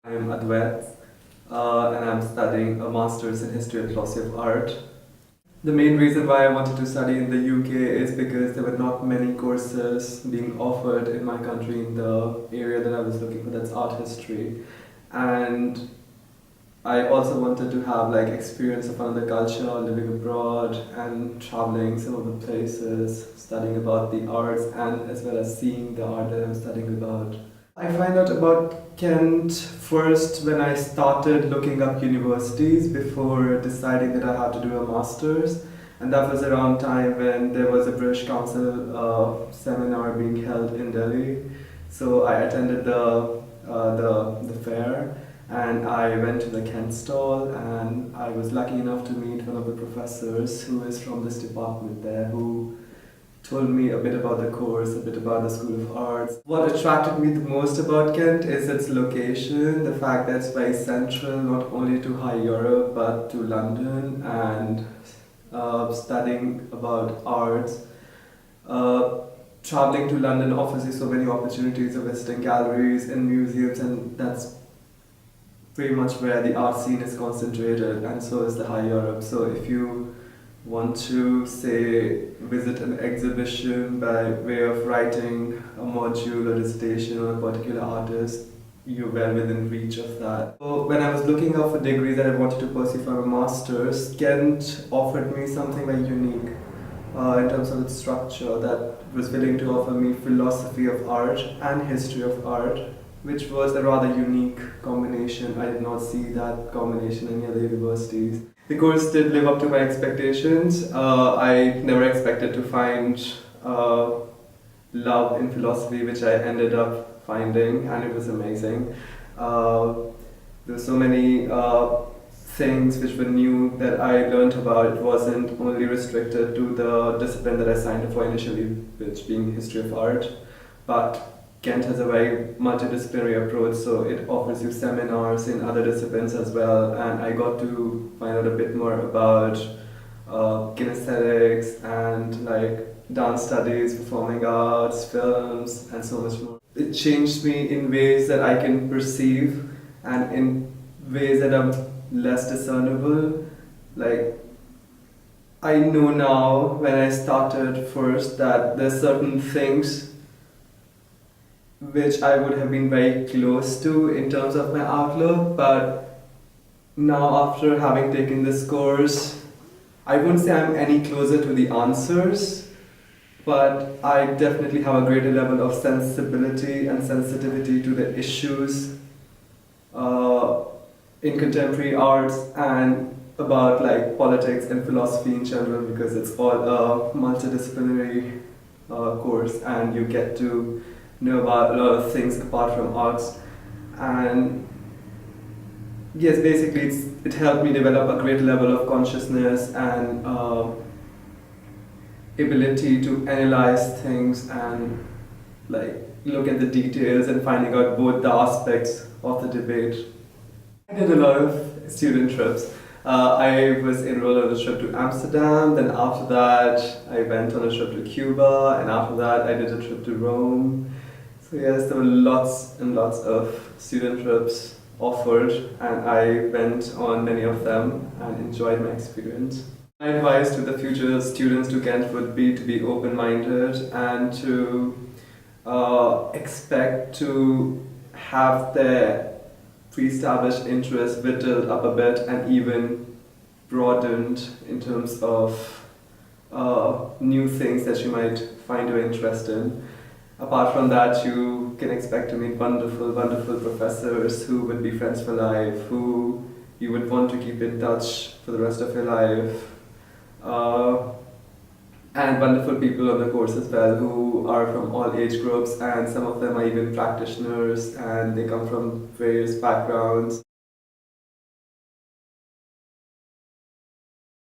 I'm Adwait, and I'm studying a master's in history and philosophy of art. The main reason why I wanted to study in the UK is because there were not many courses being offered in my country in the area that I was looking for, that's art history. And I also wanted to have like experience of another culture, living abroad and traveling some of the places, studying about the arts and as well as seeing the art that I'm studying about. I find out about Kent first when I started looking up universities before deciding that I had to do a master's, and that was around time when there was a British Council seminar being held in Delhi. So I attended the fair, and I went to the Kent stall, and I was lucky enough to meet one of the professors who is from this department there, who told me a bit about the course, a bit about the School of Arts. What attracted me the most about Kent is its location, the fact that it's very central, not only to High Europe, but to London, and studying about arts. Traveling to London offers you so many opportunities of visiting galleries and museums, and that's pretty much where the art scene is concentrated, and so is the High Europe. So if you want to, say, visit an exhibition by way of writing a module or dissertation on a particular artist, you're well within reach of that. So when I was looking out for degrees that I wanted to pursue for a master's, Kent offered me something very unique in terms of its structure, that was willing to offer me philosophy of art and history of art, which was a rather unique combination. I did not see that combination in any other universities. The course did live up to my expectations. I never expected to find love in philosophy, which I ended up finding, and it was amazing. There were so many things which were new that I learned about. It wasn't only restricted to the discipline that I signed up for initially, which being history of art, but Kent has a very multidisciplinary approach, so it offers you seminars in other disciplines as well, and I got to find out a bit more about kinesthetics and like dance studies, performing arts, films, and so much more. It changed me in ways that I can perceive and in ways that are less discernible. Like, I know now when I started first that there's certain things which I would have been very close to in terms of my outlook, but now after having taken this course, I wouldn't say I'm any closer to the answers, but I definitely have a greater level of sensibility and sensitivity to the issues in contemporary arts and about like politics and philosophy in general, because it's all a multidisciplinary course and you get to know about a lot of things apart from arts. And yes, basically it helped me develop a great level of consciousness and ability to analyze things and like look at the details and finding out both the aspects of the debate. I did a lot of student trips. I was enrolled on a trip to Amsterdam, then after that I went on a trip to Cuba, and after that I did a trip to Rome. So yes, there were lots and lots of student trips offered, and I went on many of them and enjoyed my experience. My advice to the future students to Kent would be to be open-minded and to expect to have their pre-established interests whittled up a bit and even broadened in terms of new things that you might find your interest in. Apart from that, you can expect to meet wonderful, wonderful professors who would be friends for life, who you would want to keep in touch for the rest of your life. And wonderful people on the course as well, who are from all age groups, and some of them are even practitioners and they come from various backgrounds.